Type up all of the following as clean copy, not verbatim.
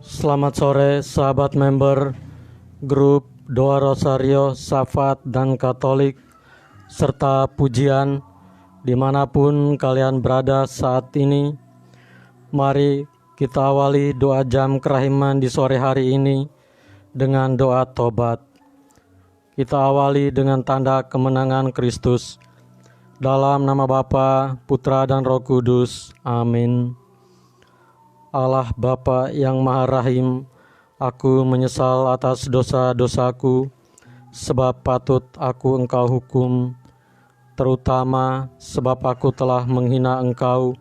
Selamat sore sahabat member grup Doa Rosario, Syafat, dan Katolik, serta pujian dimanapun kalian berada saat ini. Mari kita awali doa jam kerahiman di sore hari ini dengan doa tobat. Kita awali dengan tanda kemenangan Kristus. Dalam nama Bapa, Putra, dan Roh Kudus. Amin. Allah Bapa yang Maha Rahim, aku menyesal atas dosa-dosaku, sebab patut aku Engkau hukum, terutama sebab aku telah menghina Engkau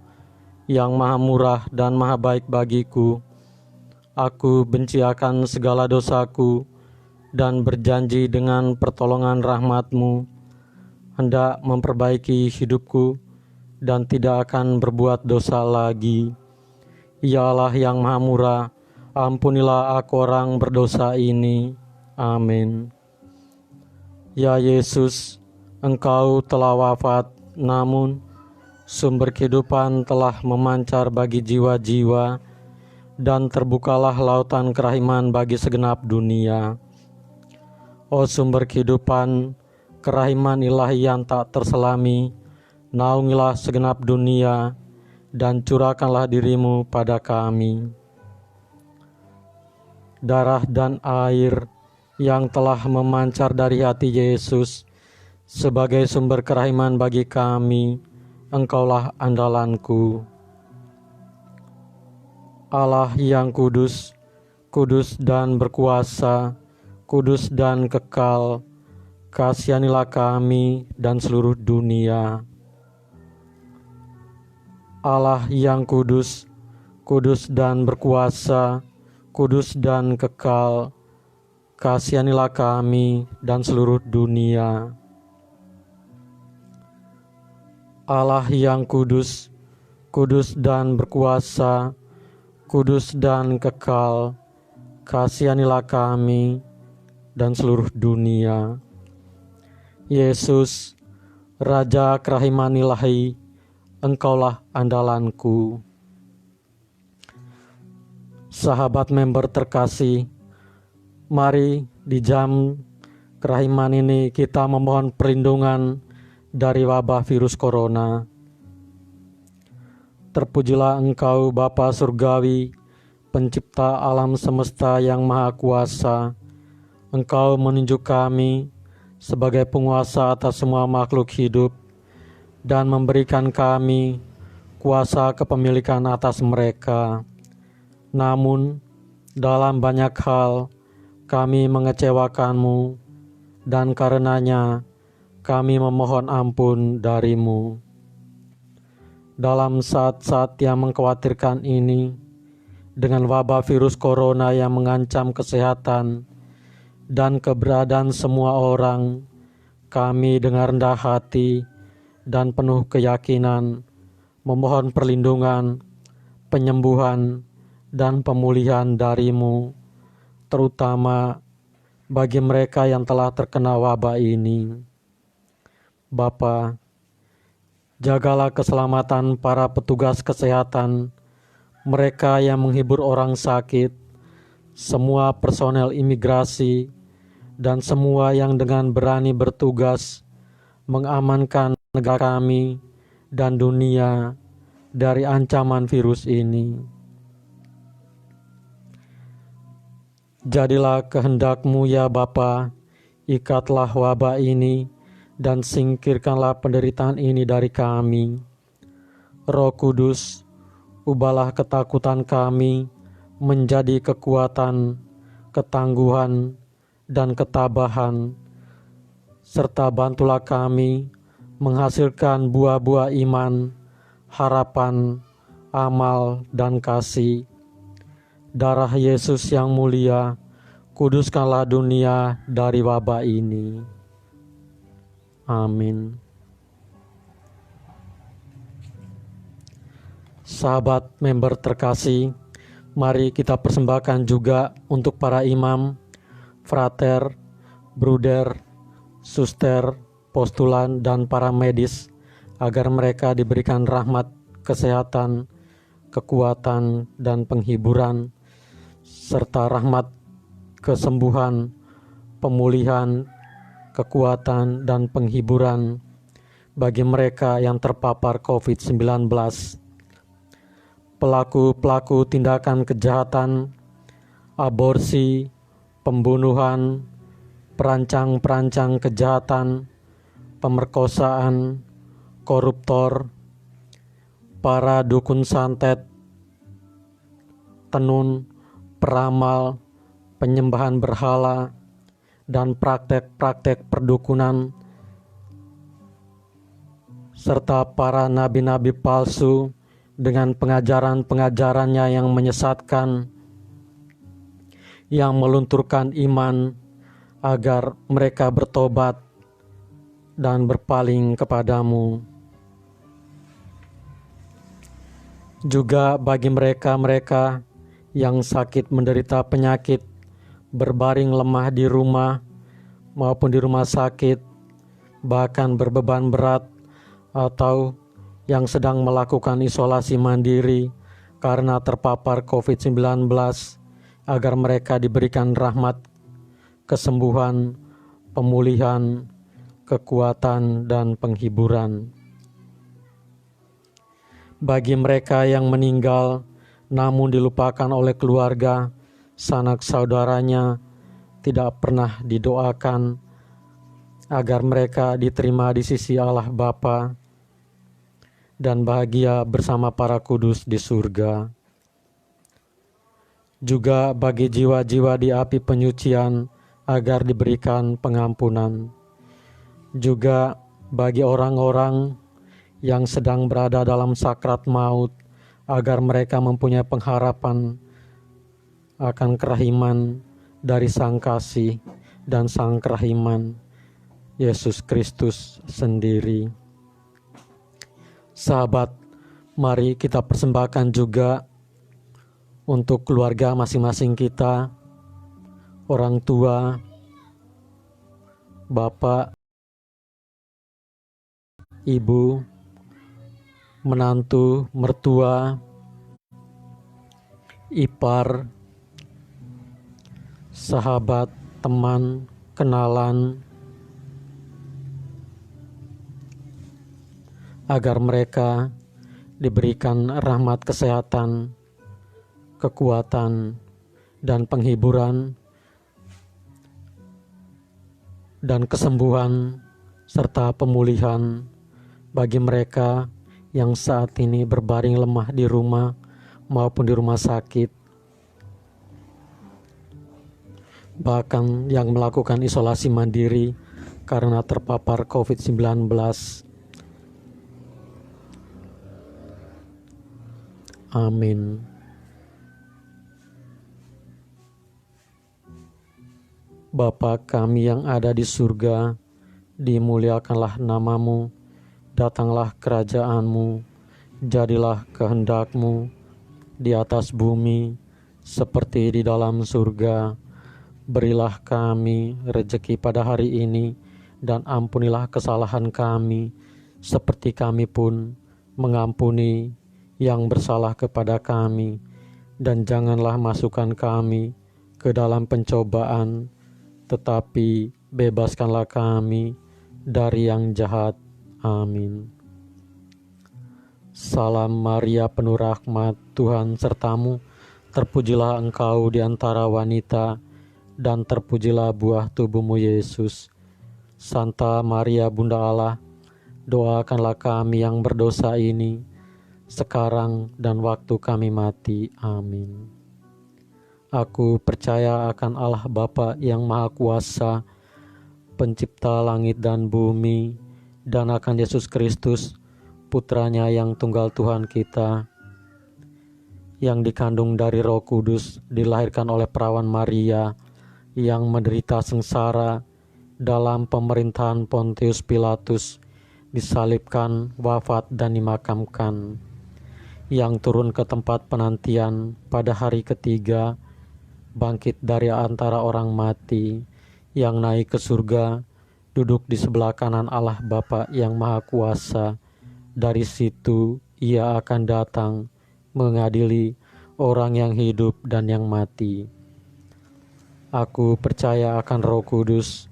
yang Maha Murah dan Maha Baik bagiku. Aku benci akan segala dosaku dan berjanji dengan pertolongan rahmat-Mu hendak memperbaiki hidupku dan tidak akan berbuat dosa lagi. Ya Allah yang Maha Murah, ampunilah aku orang berdosa ini. Amin. Ya Yesus, Engkau telah wafat, namun sumber kehidupan telah memancar bagi jiwa-jiwa, dan terbukalah lautan kerahiman bagi segenap dunia. Oh sumber kehidupan, kerahiman ilahi yang tak terselami, naungilah segenap dunia, dan curahkanlah dirimu pada kami. Darah dan air yang telah memancar dari hati Yesus sebagai sumber kerahiman bagi kami, Engkaulah andalanku. Allah yang kudus, kudus dan berkuasa, kudus dan kekal, kasihanilah kami dan seluruh dunia. Allah yang kudus, kudus dan berkuasa, kudus dan kekal, kasihanilah kami dan seluruh dunia. Allah yang kudus, kudus dan berkuasa, kudus dan kekal, kasihanilah kami dan seluruh dunia. Yesus, Raja kerahiman ilahi, Engkaulah andalanku. Sahabat member terkasih, mari di jam kerahiman ini kita memohon perlindungan dari wabah virus corona. Terpujilah Engkau Bapa Surgawi, pencipta alam semesta yang maha kuasa. Engkau menunjuk kami sebagai penguasa atas semua makhluk hidup, dan memberikan kami kuasa kepemilikan atas mereka. Namun, dalam banyak hal kami mengecewakan-Mu, dan karenanya kami memohon ampun dari-Mu. Dalam saat-saat yang mengkhawatirkan ini, dengan wabah virus corona yang mengancam kesehatan dan keberadaan semua orang, kami dengan rendah hati dan penuh keyakinan memohon perlindungan, penyembuhan, dan pemulihan dari-Mu, terutama bagi mereka yang telah terkena wabah ini. Bapa, jagalah keselamatan para petugas kesehatan, mereka yang menghibur orang sakit, semua personel imigrasi, dan semua yang dengan berani bertugas mengamankan negara kami dan dunia dari ancaman virus ini. Jadilah kehendak-Mu ya Bapa, ikatlah wabah ini dan singkirkanlah penderitaan ini dari kami. Roh Kudus, ubahlah ketakutan kami menjadi kekuatan, ketangguhan, dan ketabahan, serta bantulah kami menghasilkan buah-buah iman, harapan, amal, dan kasih. Darah Yesus yang mulia, kuduskanlah dunia dari wabah ini. Amin. Sahabat member terkasih, mari kita persembahkan juga untuk para imam, frater, bruder, suster, postulan, dan para medis, agar mereka diberikan rahmat kesehatan, kekuatan, dan penghiburan, serta rahmat kesembuhan, pemulihan, kekuatan, dan penghiburan bagi mereka yang terpapar COVID-19. Pelaku-pelaku tindakan kejahatan, aborsi, pembunuhan, perancang-perancang kejahatan, pemerkosaan, koruptor, para dukun santet, tenun, peramal, penyembahan berhala, dan praktek-praktek perdukunan, serta para nabi-nabi palsu dengan pengajaran-pengajarannya yang menyesatkan, yang melunturkan iman agar mereka bertobat dan berpaling kepadamu. Juga bagi mereka-mereka yang sakit menderita penyakit, berbaring lemah di rumah maupun di rumah sakit, bahkan berbeban berat, atau yang sedang melakukan isolasi mandiri karena terpapar COVID-19, agar mereka diberikan rahmat, kesembuhan, pemulihan, kekuatan, dan penghiburan. Bagi mereka yang meninggal namun dilupakan oleh keluarga, sanak saudaranya, tidak pernah didoakan agar mereka diterima di sisi Allah Bapa dan bahagia bersama para kudus di surga. Juga bagi jiwa-jiwa di api penyucian agar diberikan pengampunan. Juga bagi orang-orang yang sedang berada dalam sakrat maut agar mereka mempunyai pengharapan akan kerahiman dari Sang Kasih dan Sang Kerahiman Yesus Kristus sendiri. Sahabat, mari kita persembahkan juga untuk keluarga masing-masing kita, orang tua, bapak, ibu, menantu, mertua, ipar, sahabat, teman, kenalan, agar mereka diberikan rahmat kesehatan, kekuatan, dan penghiburan, dan kesembuhan, serta pemulihan bagi mereka yang saat ini berbaring lemah di rumah maupun di rumah sakit, bahkan yang melakukan isolasi mandiri karena terpapar COVID-19. Amin. Bapa kami yang ada di surga, dimuliakanlah nama-Mu, datanglah kerajaan-Mu, jadilah kehendak-Mu di atas bumi seperti di dalam surga. Berilah kami rejeki pada hari ini, dan ampunilah kesalahan kami, seperti kami pun mengampuni yang bersalah kepada kami. Dan janganlah masukkan kami ke dalam pencobaan, tetapi bebaskanlah kami dari yang jahat. Amin. Salam Maria, penuh rahmat, Tuhan sertamu. Terpujilah engkau di antara wanita, dan terpujilah buah tubuhmu Yesus. Santa Maria Bunda Allah, doakanlah kami yang berdosa ini, sekarang dan waktu kami mati. Amin. Aku percaya akan Allah Bapa yang Maha Kuasa, pencipta langit dan bumi, dan akan Yesus Kristus, Putranya yang tunggal Tuhan kita, yang dikandung dari Roh Kudus, dilahirkan oleh perawan Maria, yang menderita sengsara dalam pemerintahan Pontius Pilatus, disalibkan, wafat, dan dimakamkan, yang turun ke tempat penantian pada hari ketiga, bangkit dari antara orang mati, yang naik ke surga, duduk di sebelah kanan Allah Bapa yang Maha Kuasa. Dari situ Ia akan datang mengadili orang yang hidup dan yang mati. Aku percaya akan Roh Kudus,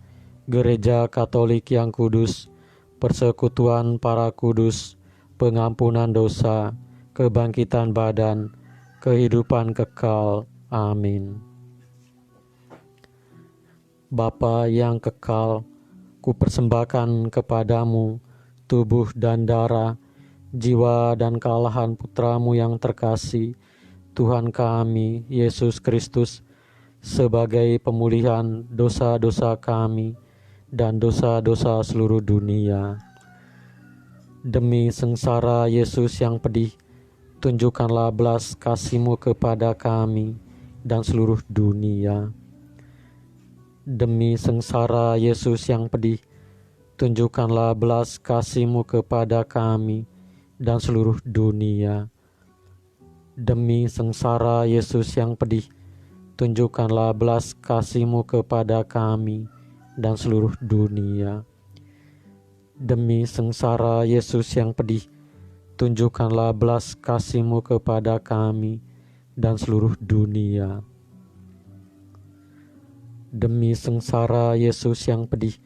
Gereja Katolik yang kudus, persekutuan para kudus, pengampunan dosa, kebangkitan badan, kehidupan kekal. Amin. Bapa yang kekal, kupersembahkan kepadamu tubuh dan darah, jiwa dan kealahan Putramu yang terkasih, Tuhan kami, Yesus Kristus, sebagai pemulihan dosa-dosa kami dan dosa-dosa seluruh dunia. Demi sengsara Yesus yang pedih, tunjukkanlah belas kasih-Mu kepada kami dan seluruh dunia. Demi sengsara Yesus yang pedih, tunjukkanlah belas kasih-Mu kepada kami dan seluruh dunia. Demi sengsara Yesus yang pedih, tunjukkanlah belas kasih-Mu kepada kami dan seluruh dunia. Demi sengsara Yesus yang pedih, tunjukkanlah belas kasih-Mu kepada kami dan seluruh dunia. Demi sengsara Yesus yang pedih,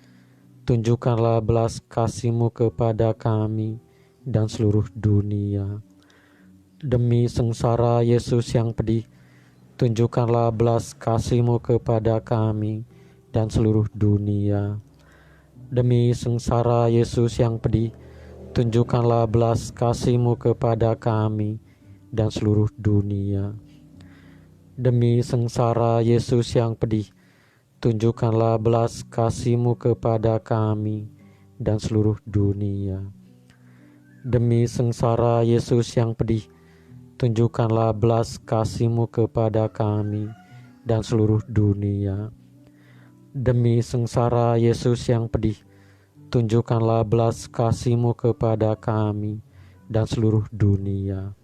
tunjukkanlah belas kasih-Mu kepada kami dan seluruh dunia. Demi sengsara Yesus yang pedih, tunjukkanlah belas kasih-Mu kepada kami dan seluruh dunia. Demi sengsara Yesus yang pedih, tunjukkanlah belas kasih-Mu kepada kami dan seluruh dunia. Demi sengsara Yesus yang pedih, tunjukkanlah belas kasih-Mu kepada kami dan seluruh dunia. Demi sengsara Yesus yang pedih, tunjukkanlah belas kasih-Mu kepada kami dan seluruh dunia. Demi sengsara Yesus yang pedih, tunjukkanlah belas kasih-Mu kepada kami dan seluruh dunia.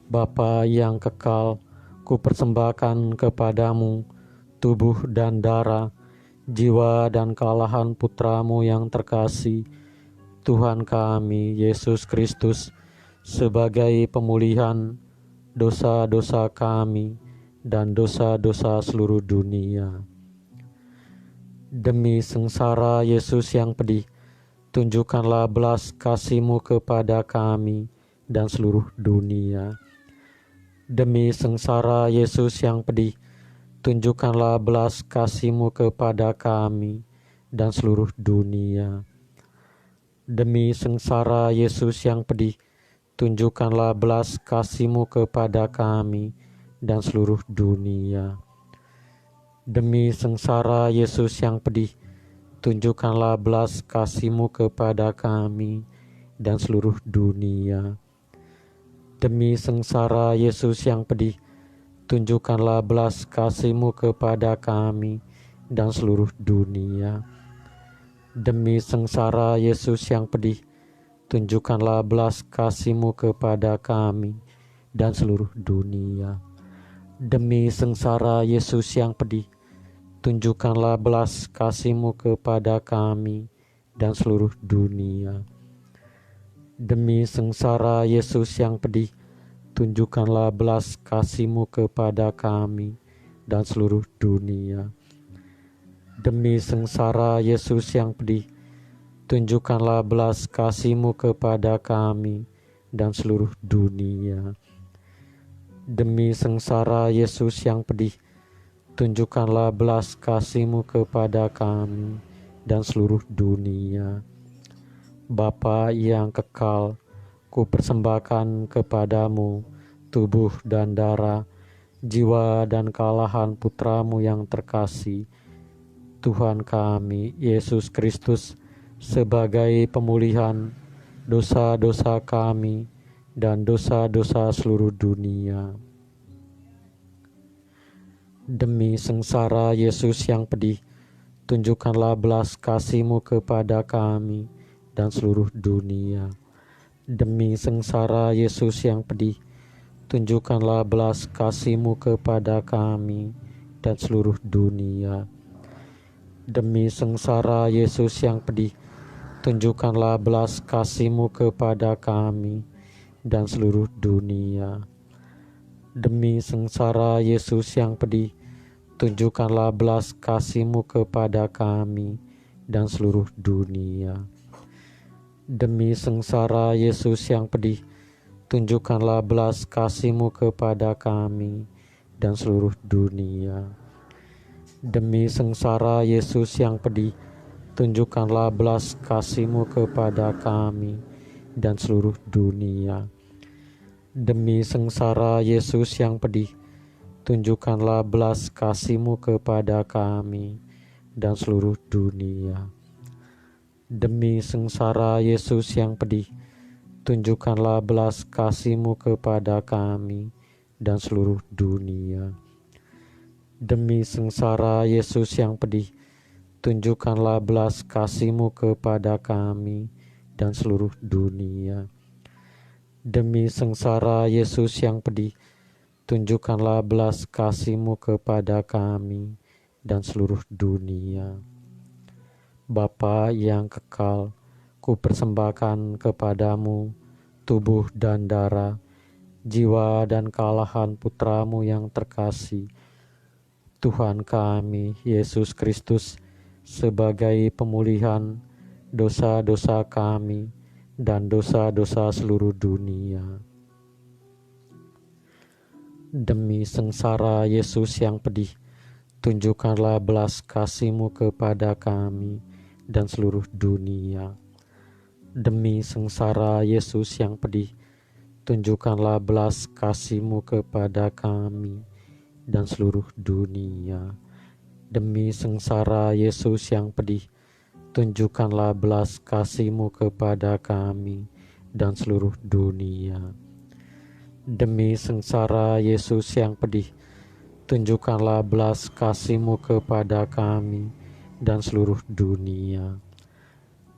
Bapa yang kekal, kupersembahkan kepadamu tubuh dan darah, jiwa dan kealahan Putramu yang terkasih, Tuhan kami, Yesus Kristus, sebagai pemulihan dosa-dosa kami dan dosa-dosa seluruh dunia. Demi sengsara Yesus yang pedih, tunjukkanlah belas kasih-Mu kepada kami dan seluruh dunia. Demi sengsara Yesus yang pedih, tunjukkanlah belas kasih-Mu kepada kami dan seluruh dunia. Demi sengsara Yesus yang pedih, tunjukkanlah belas kasih-Mu kepada kami dan seluruh dunia. Demi sengsara Yesus yang pedih, tunjukkanlah belas kasih-Mu kepada kami dan seluruh dunia. Demi sengsara Yesus yang pedih, tunjukkanlah belas kasih-Mu kepada kami dan seluruh dunia. Demi sengsara Yesus yang pedih, tunjukkanlah belas kasih-Mu kepada kami dan seluruh dunia. Demi sengsara Yesus yang pedih, tunjukkanlah belas kasih-Mu kepada kami dan seluruh dunia. Demi sengsara Yesus yang pedih, tunjukkanlah belas kasih-Mu kepada kami dan seluruh dunia. Demi sengsara Yesus yang pedih, tunjukkanlah belas kasih-Mu kepada kami dan seluruh dunia. Demi sengsara Yesus yang pedih, tunjukkanlah belas kasih-Mu kepada kami dan seluruh dunia. Bapa yang kekal, kupersembahkan kepadamu tubuh dan darah, jiwa dan kealahan Putramu yang terkasih, Tuhan kami, Yesus Kristus, sebagai pemulihan dosa-dosa kami dan dosa-dosa seluruh dunia. Demi sengsara Yesus yang pedih, tunjukkanlah belas kasih-Mu kepada kami dan seluruh dunia. Demi sengsara Yesus yang pedih, tunjukkanlah belas kasih-Mu kepada kami dan seluruh dunia. Demi sengsara Yesus yang pedih, tunjukkanlah belas kasih-Mu kepada kami dan seluruh dunia. Demi sengsara Yesus yang pedih, tunjukkanlah belas kasih-Mu kepada kami dan seluruh dunia. Demi sengsara Yesus yang pedih, tunjukkanlah belas kasih-Mu kepada kami dan seluruh dunia. Demi sengsara Yesus yang pedih, tunjukkanlah belas kasih-Mu kepada kami dan seluruh dunia. Demi sengsara Yesus yang pedih, tunjukkanlah belas kasih-Mu kepada kami dan seluruh dunia. Demi sengsara Yesus yang pedih, tunjukkanlah belas kasih-Mu kepada kami dan seluruh dunia. Demi sengsara Yesus yang pedih, tunjukkanlah belas kasih-Mu kepada kami dan seluruh dunia. Demi sengsara Yesus yang pedih, tunjukkanlah belas kasih-Mu kepada kami dan seluruh dunia. Bapa yang kekal, ku persembahkan kepadamu tubuh dan darah, jiwa dan kalahan putra-Mu yang terkasih, Tuhan kami Yesus Kristus, sebagai pemulihan dosa-dosa kami dan dosa-dosa seluruh dunia. Demi sengsara Yesus yang pedih, tunjukkanlah belas kasih-Mu kepada kami dan seluruh dunia. Demi sengsara Yesus yang pedih, tunjukkanlah belas kasih-Mu kepada kami dan seluruh dunia. Demi sengsara Yesus yang pedih, tunjukkanlah belas kasih-Mu kepada kami dan seluruh dunia. Demi sengsara Yesus yang pedih, tunjukkanlah belas kasih-Mu kepada kami dan seluruh dunia.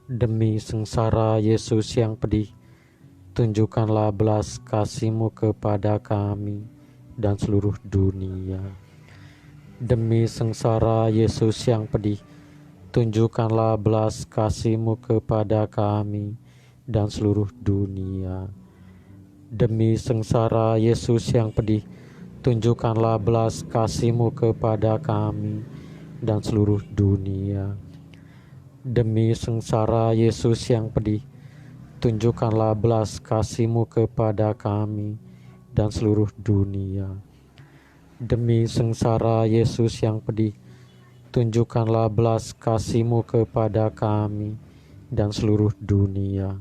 Demi sengsara Yesus yang pedih, tunjukkanlah belas kasih-Mu kepada kami dan seluruh dunia. Demi sengsara Yesus yang pedih, tunjukkanlah belas kasih-Mu kepada kami dan seluruh dunia. Demi sengsara Yesus yang pedih, tunjukkanlah belas kasih-Mu kepada kami dan seluruh dunia. Demi sengsara Yesus yang pedih, tunjukkanlah belas kasih-Mu kepada kami dan seluruh dunia. Demi sengsara Yesus yang pedih, tunjukkanlah belas kasih-Mu kepada kami dan seluruh dunia.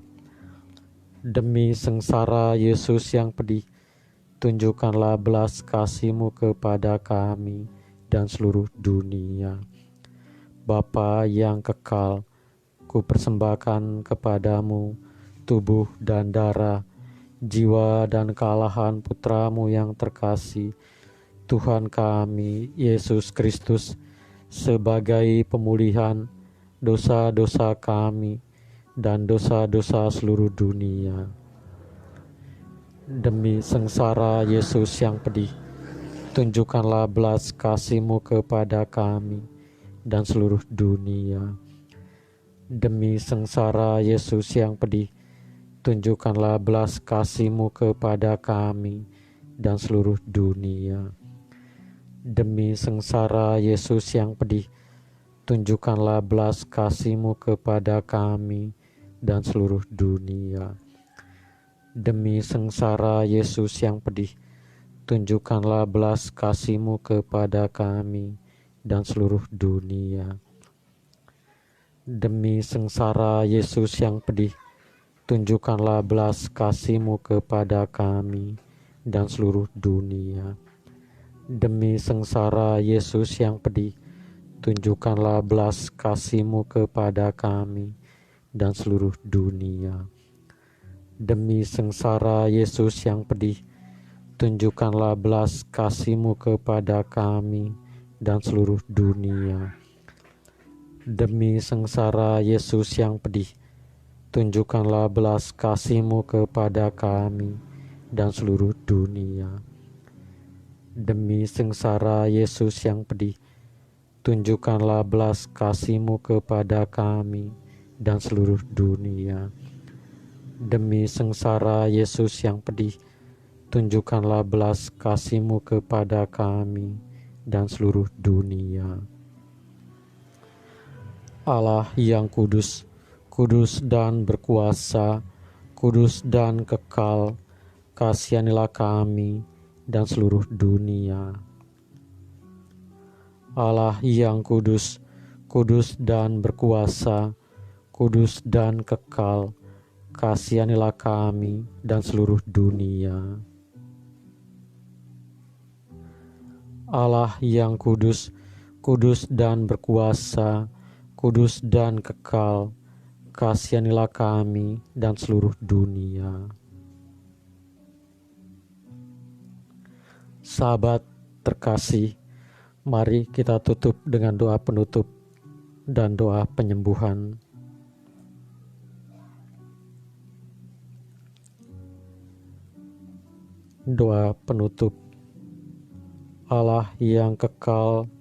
Demi sengsara Yesus yang pedih, tunjukkanlah belas kasih-Mu kepada kami dan seluruh dunia. Bapa yang kekal, ku persembahkan kepadamu tubuh dan darah, jiwa dan kalahan putra-Mu yang terkasih, Tuhan kami Yesus Kristus, sebagai pemulihan dosa-dosa kami dan dosa-dosa seluruh dunia. Demi sengsara Yesus yang pedih, tunjukkanlah belas kasih-Mu kepada kami dan seluruh dunia. Demi sengsara Yesus yang pedih, tunjukkanlah belas kasih-Mu kepada kami dan seluruh dunia. Demi sengsara Yesus yang pedih, tunjukkanlah belas kasih-Mu kepada kami dan seluruh dunia. Demi sengsara Yesus yang pedih, tunjukkanlah belas kasih-Mu kepada kami dan seluruh dunia. Demi sengsara Yesus yang pedih, tunjukkanlah belas kasih-Mu kepada kami dan seluruh dunia. Demi sengsara Yesus yang pedih, tunjukkanlah belas kasih-Mu kepada kami dan seluruh dunia. Demi sengsara Yesus yang pedih, tunjukkanlah belas kasih-Mu kepada kami dan seluruh dunia. Demi sengsara Yesus yang pedih, tunjukkanlah belas kasih-Mu kepada kami dan seluruh dunia. Demi sengsara Yesus yang pedih, tunjukkanlah belas kasih-Mu kepada kami dan seluruh dunia. Demi sengsara Yesus yang pedih, tunjukkanlah belas kasih-Mu kepada kami dan seluruh dunia. Allah yang kudus, kudus dan berkuasa, kudus dan kekal, kasihanilah kami dan seluruh dunia. Allah yang kudus, kudus dan berkuasa, kudus dan kekal, kasihanilah kami dan seluruh dunia. Allah yang kudus, kudus dan berkuasa, kudus dan kekal, kasihanilah kami dan seluruh dunia. Sahabat terkasih, mari kita tutup dengan doa penutup dan doa penyembuhan. Doa penutup. Allah yang kekal,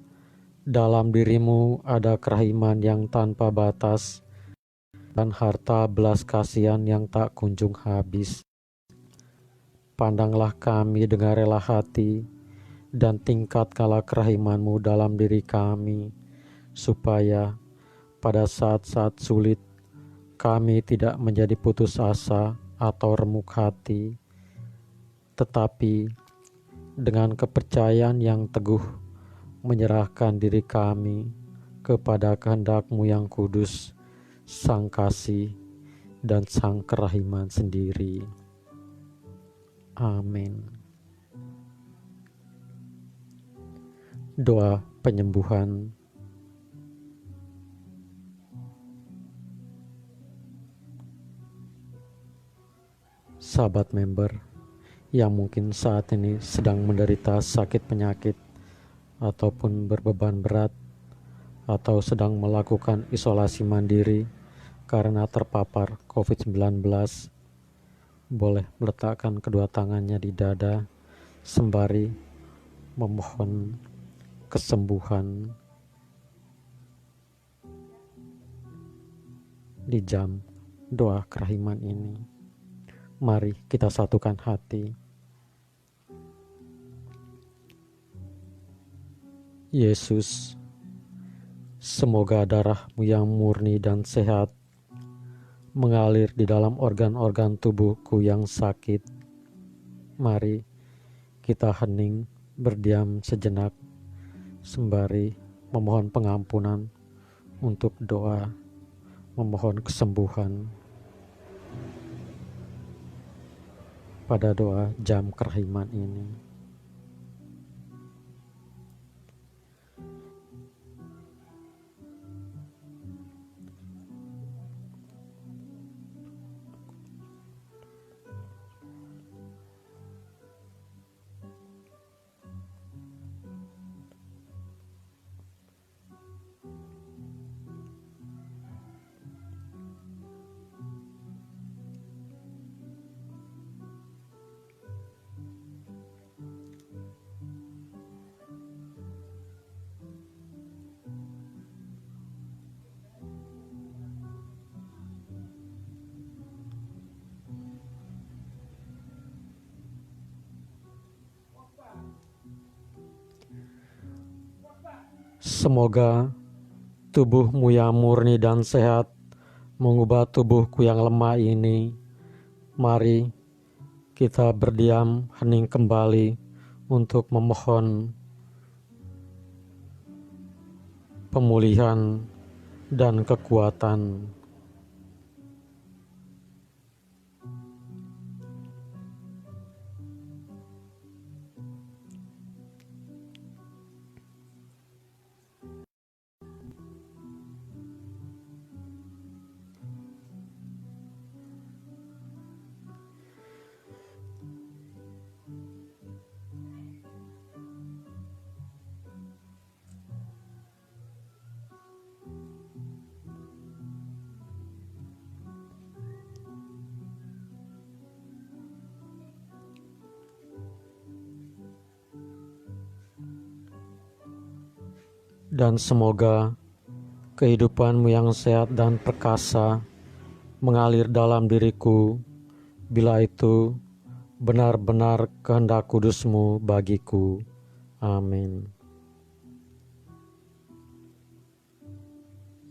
dalam dirimu ada kerahiman yang tanpa batas dan harta belas kasihan yang tak kunjung habis. Pandanglah kami dengan rela hati dan tingkatkanlah kerahiman-Mu dalam diri kami, supaya pada saat-saat sulit kami tidak menjadi putus asa atau remuk hati, tetapi dengan kepercayaan yang teguh menyerahkan diri kami kepada kehendak-Mu yang kudus, Sang Kasih dan Sang Kerahiman sendiri. Amin. Doa penyembuhan. Sahabat member yang mungkin saat ini sedang menderita sakit penyakit ataupun berbeban berat atau sedang melakukan isolasi mandiri karena terpapar COVID-19, boleh meletakkan kedua tangannya di dada sembari memohon kesembuhan di jam doa kerahiman ini. Mari kita satukan hati. Yesus, semoga darah-Mu yang murni dan sehat mengalir di dalam organ-organ tubuhku yang sakit. Mari kita hening berdiam sejenak sembari memohon pengampunan untuk doa memohon kesembuhan pada doa jam kerahiman ini. Semoga tubuh-Mu yang murni dan sehat mengubah tubuhku yang lemah ini. Mari kita berdiam hening kembali untuk memohon pemulihan dan kekuatan. Dan semoga Kehidupan-Mu yang sehat dan perkasa mengalir dalam diriku, bila itu benar-benar kehendak kudus-Mu bagiku. Amin.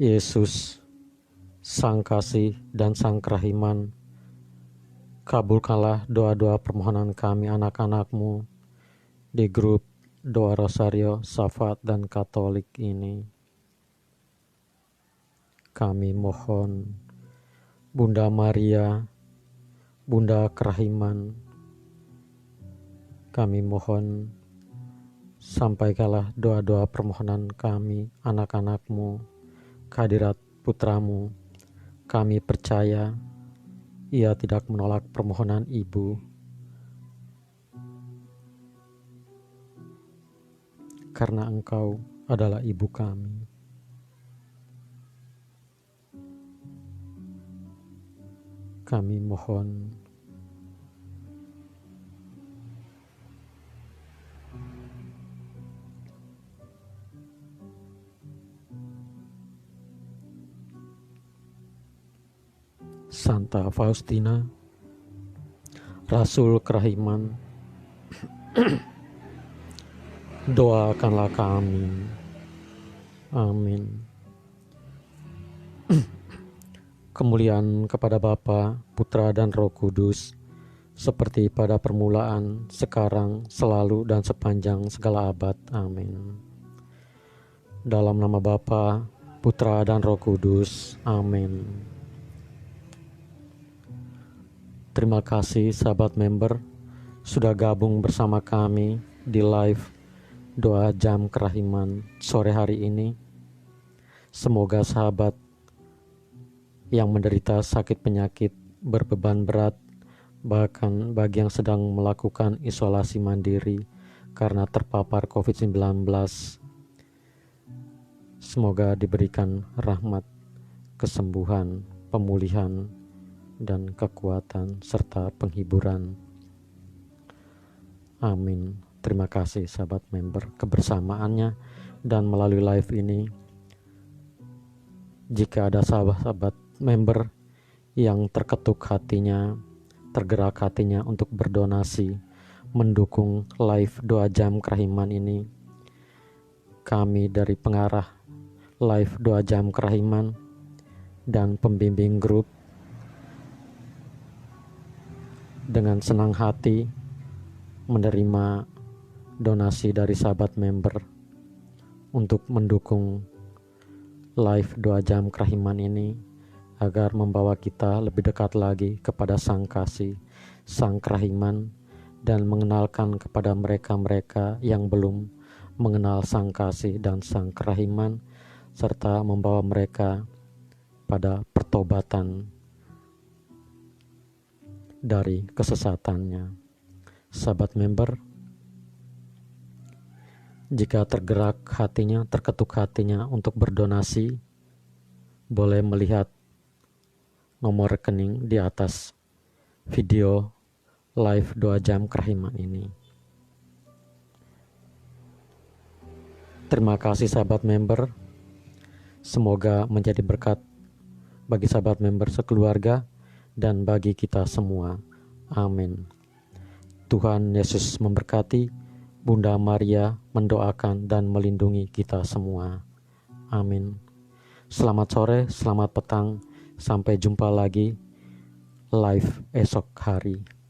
Yesus, Sang Kasih dan Sang Kerahiman, kabulkanlah doa-doa permohonan kami anak-anak-Mu di grup Doa Rosario, Syafaat, dan Katolik ini. Kami mohon, Bunda Maria, Bunda Kerahiman, kami mohon, sampaikanlah doa-doa permohonan kami anak-anak-Mu kehadirat putra-Mu. Kami percaya Ia tidak menolak permohonan Ibu, karena Engkau adalah Ibu kami. Kami mohon, Santa Faustina, Rasul Kerahiman, doakanlah kami. Amin. Kemuliaan kepada Bapa, Putra, dan Roh Kudus, seperti pada permulaan, sekarang, selalu, dan sepanjang segala abad. Amin. Dalam nama Bapa, Putra, dan Roh Kudus. Amin. Terima kasih sahabat member sudah gabung bersama kami di live doa jam kerahiman sore hari ini. Semoga sahabat yang menderita sakit penyakit, berbeban berat, bahkan bagi yang sedang melakukan isolasi mandiri karena terpapar COVID-19, semoga diberikan rahmat, kesembuhan, pemulihan, dan kekuatan serta penghiburan. Amin. Terima kasih sahabat member kebersamaannya dan melalui live ini. Jika ada sahabat-sahabat member yang terketuk hatinya, tergerak hatinya untuk berdonasi mendukung live doa jam kerahiman ini, kami dari pengarah live doa jam kerahiman dan pembimbing grup dengan senang hati menerima donasi dari sahabat member untuk mendukung live doa jam kerahiman ini agar membawa kita lebih dekat lagi kepada Sang Kasih, Sang Kerahiman, dan mengenalkan kepada mereka-mereka yang belum mengenal Sang Kasih dan Sang Kerahiman, serta membawa mereka pada pertobatan dari kesesatannya. Sahabat member, jika tergerak hatinya, terketuk hatinya untuk berdonasi, boleh melihat nomor rekening di atas video live doa jam kerahiman ini. Terima kasih sahabat member, semoga menjadi berkat bagi sahabat member sekeluarga dan bagi kita semua. Amin. Tuhan Yesus memberkati, Bunda Maria mendoakan dan melindungi kita semua. Amin. Selamat sore, selamat petang, sampai jumpa lagi live esok hari.